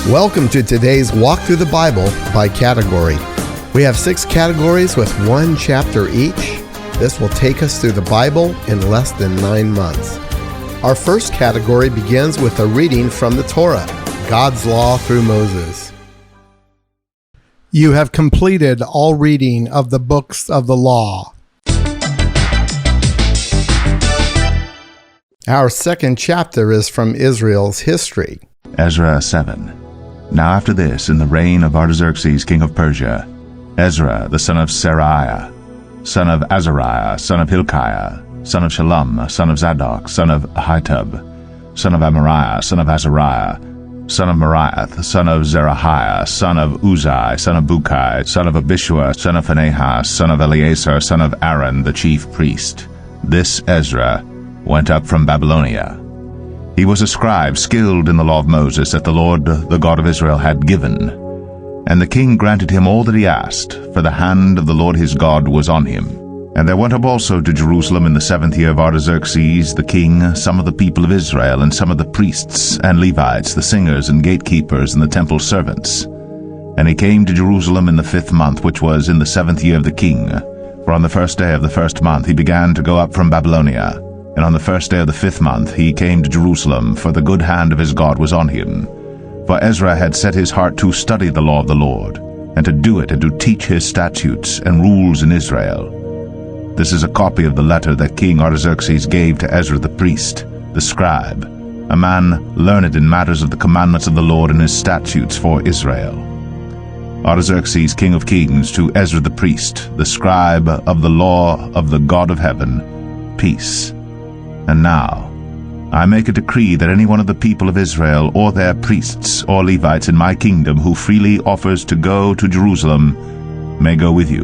Welcome to today's Walk Through the Bible by category. We have 6 categories with 1 chapter each. This will take us through the Bible in less than 9 months. Our first category begins with a reading from the Torah, God's law through Moses. You have completed all reading of the books of the law. Our second chapter is from Israel's history. Ezra 7. Now after this, in the reign of Artaxerxes, king of Persia, Ezra, the son of Seraiah, son of Azariah, son of Hilkiah, son of Shallum, son of Zadok, son of Ahitub, son of Amariah, son of Azariah, son of Meraioth, son of Zerahiah, son of Uzai, son of Bukai, son of Abishua, son of Phinehas, son of Eleazar, son of Aaron, the chief priest. This Ezra went up from Babylonia. He was a scribe skilled in the law of Moses that the Lord, the God of Israel, had given. And the king granted him all that he asked, for the hand of the Lord his God was on him. And there went up also to Jerusalem in the 7th year of Artaxerxes the king some of the people of Israel, and some of the priests and Levites, the singers and gatekeepers, and the temple servants. And he came to Jerusalem in the 5th month, which was in the 7th year of the king. For on the 1st day of the 1st month he began to go up from Babylonia. And on the 1st day of the 5th month he came to Jerusalem, for the good hand of his God was on him. For Ezra had set his heart to study the law of the Lord, and to do it, and to teach his statutes and rules in Israel. This is a copy of the letter that King Artaxerxes gave to Ezra the priest, the scribe, a man learned in matters of the commandments of the Lord and his statutes for Israel. Artaxerxes, king of kings, to Ezra the priest, the scribe of the law of the God of heaven, peace. And now, I make a decree that any one of the people of Israel, or their priests or Levites in my kingdom, who freely offers to go to Jerusalem, may go with you.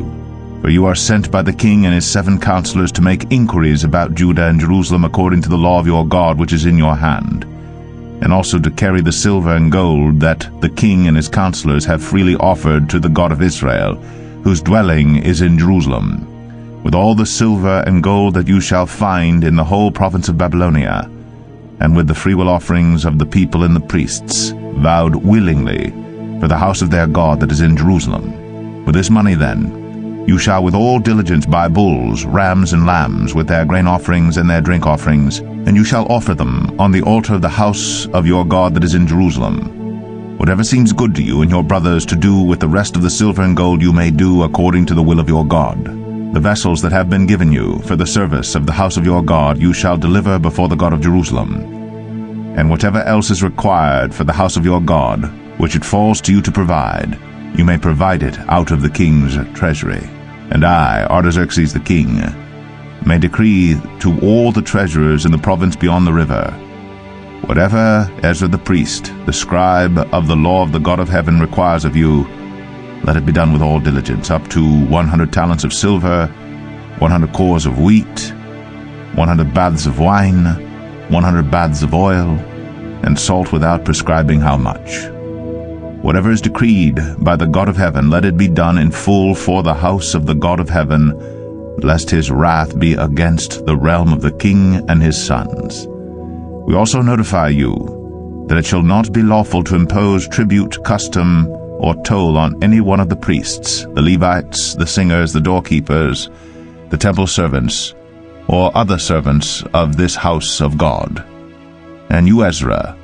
For you are sent by the king and his 7 counselors to make inquiries about Judah and Jerusalem according to the law of your God which is in your hand, and also to carry the silver and gold that the king and his counselors have freely offered to the God of Israel, whose dwelling is in Jerusalem, with all the silver and gold that you shall find in the whole province of Babylonia, and with the freewill offerings of the people and the priests, vowed willingly for the house of their God that is in Jerusalem. For this money then you shall with all diligence buy bulls, rams, and lambs, with their grain offerings and their drink offerings, and you shall offer them on the altar of the house of your God that is in Jerusalem. Whatever seems good to you and your brothers to do with the rest of the silver and gold you may do according to the will of your God. The vessels that have been given you for the service of the house of your God you shall deliver before the God of Jerusalem. And whatever else is required for the house of your God, which it falls to you to provide, you may provide it out of the king's treasury. And I, Artaxerxes the king, may decree to all the treasurers in the province beyond the river, whatever Ezra the priest, the scribe of the law of the God of heaven, requires of you, let it be done with all diligence, up to 100 talents of silver, 100 cores of wheat, 100 baths of wine, 100 baths of oil, and salt without prescribing how much. Whatever is decreed by the God of heaven, let it be done in full for the house of the God of heaven, lest his wrath be against the realm of the king and his sons. We also notify you that it shall not be lawful to impose tribute, custom, or toll on any one of the priests, the Levites, the singers, the doorkeepers, the temple servants, or other servants of this house of God. And you, Ezra,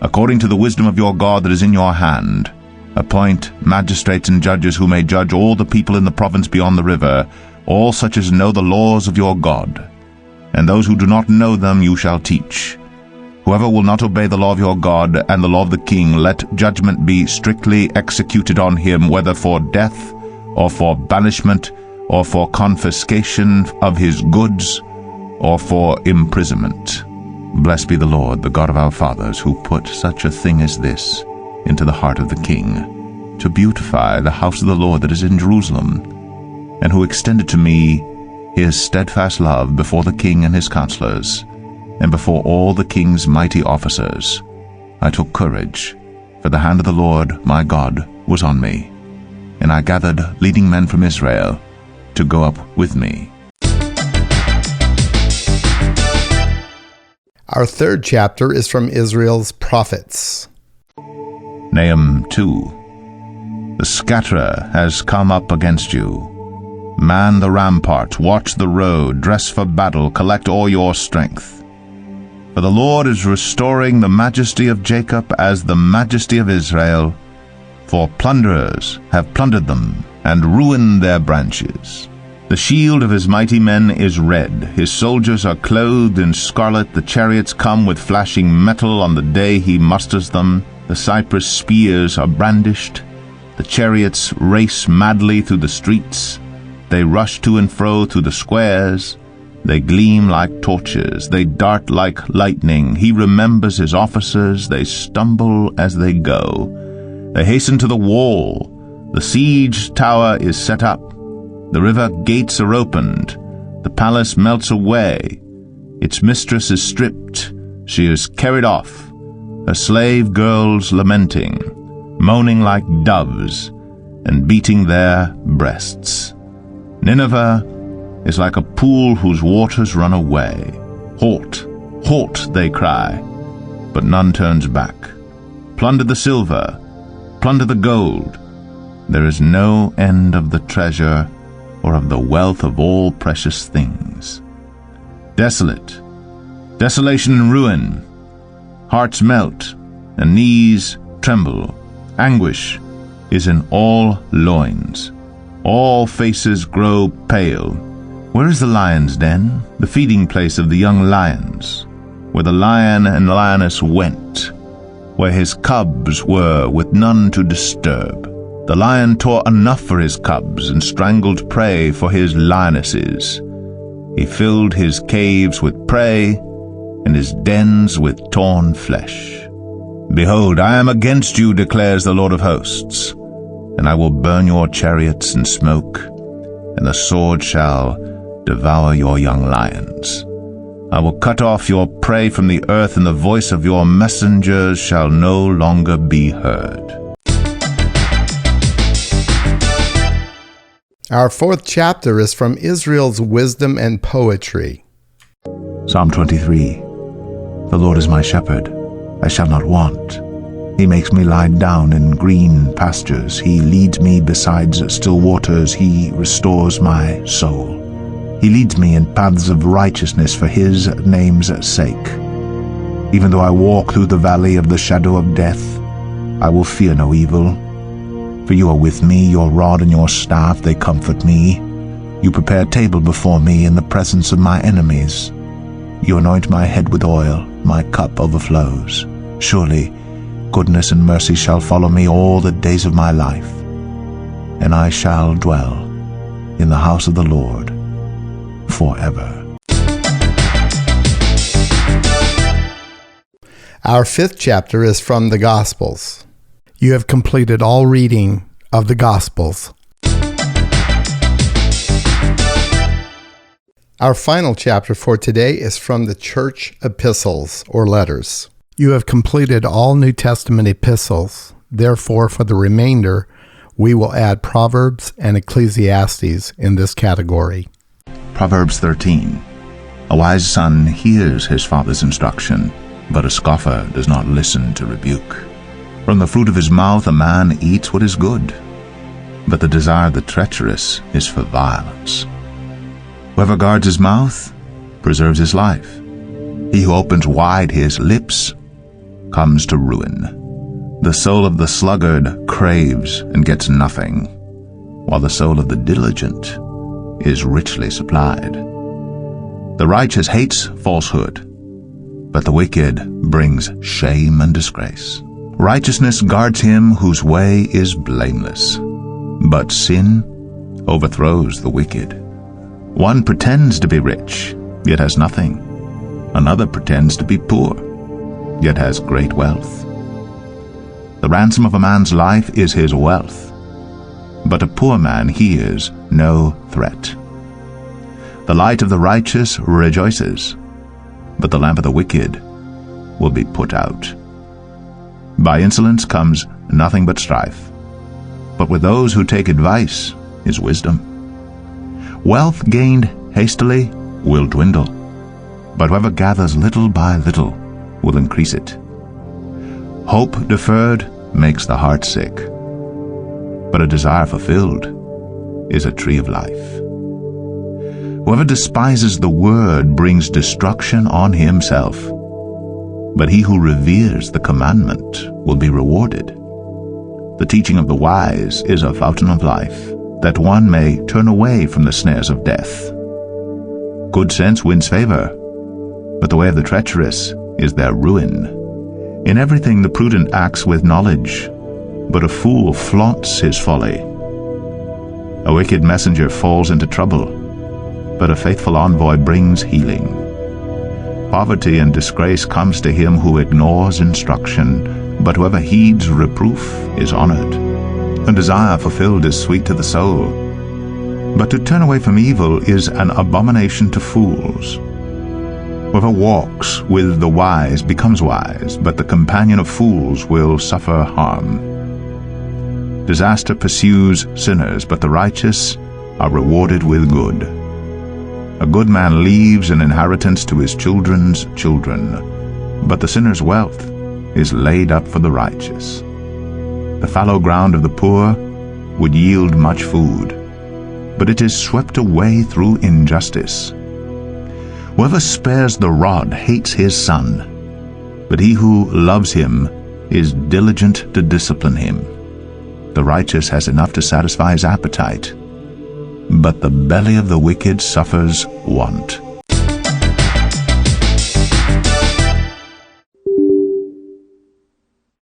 according to the wisdom of your God that is in your hand, appoint magistrates and judges who may judge all the people in the province beyond the river, all such as know the laws of your God. And those who do not know them you shall teach. Whoever will not obey the law of your God and the law of the king, let judgment be strictly executed on him, whether for death, or for banishment, or for confiscation of his goods, or for imprisonment. Blessed be the Lord, the God of our fathers, who put such a thing as this into the heart of the king, to beautify the house of the Lord that is in Jerusalem, and who extended to me his steadfast love before the king and his counselors, and before all the king's mighty officers. I took courage, for the hand of the Lord my God was on me, and I gathered leading men from Israel to go up with me. Our third chapter is from Israel's prophets. Nahum 2. The scatterer has come up against you. Man the rampart, watch the road, dress for battle, collect all your strength. For the Lord is restoring the majesty of Jacob as the majesty of Israel, for plunderers have plundered them and ruined their branches. The shield of his mighty men is red, his soldiers are clothed in scarlet, the chariots come with flashing metal on the day he musters them, the cypress spears are brandished, the chariots race madly through the streets, they rush to and fro through the squares, they gleam like torches, they dart like lightning, he remembers his officers, they stumble as they go. They hasten to the wall, the siege tower is set up, the river gates are opened, the palace melts away, its mistress is stripped, she is carried off, her slave girls lamenting, moaning like doves, and beating their breasts. Nineveh is like a pool whose waters run away. Halt, halt, they cry, but none turns back. Plunder the silver, plunder the gold. There is no end of the treasure or of the wealth of all precious things. Desolate, desolation and ruin. Hearts melt, and knees tremble. Anguish is in all loins. All faces grow pale. Where is the lion's den, the feeding place of the young lions, where the lion and lioness went, where his cubs were with none to disturb? The lion tore enough for his cubs and strangled prey for his lionesses. He filled his caves with prey and his dens with torn flesh. Behold, I am against you, declares the Lord of hosts, and I will burn your chariots in smoke, and the sword shall devour your young lions. I will cut off your prey from the earth, and the voice of your messengers shall no longer be heard. Our fourth chapter is from Israel's wisdom and poetry. Psalm 23. The Lord is my shepherd, I shall not want. He makes me lie down in green pastures. He leads me beside still waters. He restores my soul. He leads me in paths of righteousness for his name's sake. Even though I walk through the valley of the shadow of death, I will fear no evil. For you are with me, your rod and your staff, they comfort me. You prepare a table before me in the presence of my enemies. You anoint my head with oil, my cup overflows. Surely goodness and mercy shall follow me all the days of my life, and I shall dwell in the house of the Lord forever. Our fifth chapter is from the Gospels. You have completed all reading of the Gospels. Our final chapter for today is from the church epistles, or letters. You have completed all New Testament epistles. Therefore, for the remainder, we will add Proverbs and Ecclesiastes in this category. Proverbs 13. A wise son hears his father's instruction, but a scoffer does not listen to rebuke. From the fruit of his mouth a man eats what is good, but the desire of the treacherous is for violence. Whoever guards his mouth preserves his life. He who opens wide his lips comes to ruin. The soul of the sluggard craves and gets nothing, while the soul of the diligent is richly supplied. The righteous hates falsehood, but the wicked brings shame and disgrace. Righteousness guards him whose way is blameless, but sin overthrows the wicked. One pretends to be rich, yet has nothing. Another pretends to be poor, yet has great wealth. The ransom of a man's life is his wealth, but a poor man hears no threat. The light of the righteous rejoices, but the lamp of the wicked will be put out. By insolence comes nothing but strife, but with those who take advice is wisdom. Wealth gained hastily will dwindle, but whoever gathers little by little will increase it. Hope deferred makes the heart sick, but a desire fulfilled is a tree of life. Whoever despises the word brings destruction on himself, but he who reveres the commandment will be rewarded. The teaching of the wise is a fountain of life, that one may turn away from the snares of death. Good sense wins favor, but the way of the treacherous is their ruin. In everything the prudent acts with knowledge, but a fool flaunts his folly. A wicked messenger falls into trouble, but a faithful envoy brings healing. Poverty and disgrace comes to him who ignores instruction, but whoever heeds reproof is honored. A desire fulfilled is sweet to the soul, but to turn away from evil is an abomination to fools. Whoever walks with the wise becomes wise, but the companion of fools will suffer harm. Disaster pursues sinners, but the righteous are rewarded with good. A good man leaves an inheritance to his children's children, but the sinner's wealth is laid up for the righteous. The fallow ground of the poor would yield much food, but it is swept away through injustice. Whoever spares the rod hates his son, but he who loves him is diligent to discipline him. The righteous has enough to satisfy his appetite, but the belly of the wicked suffers want.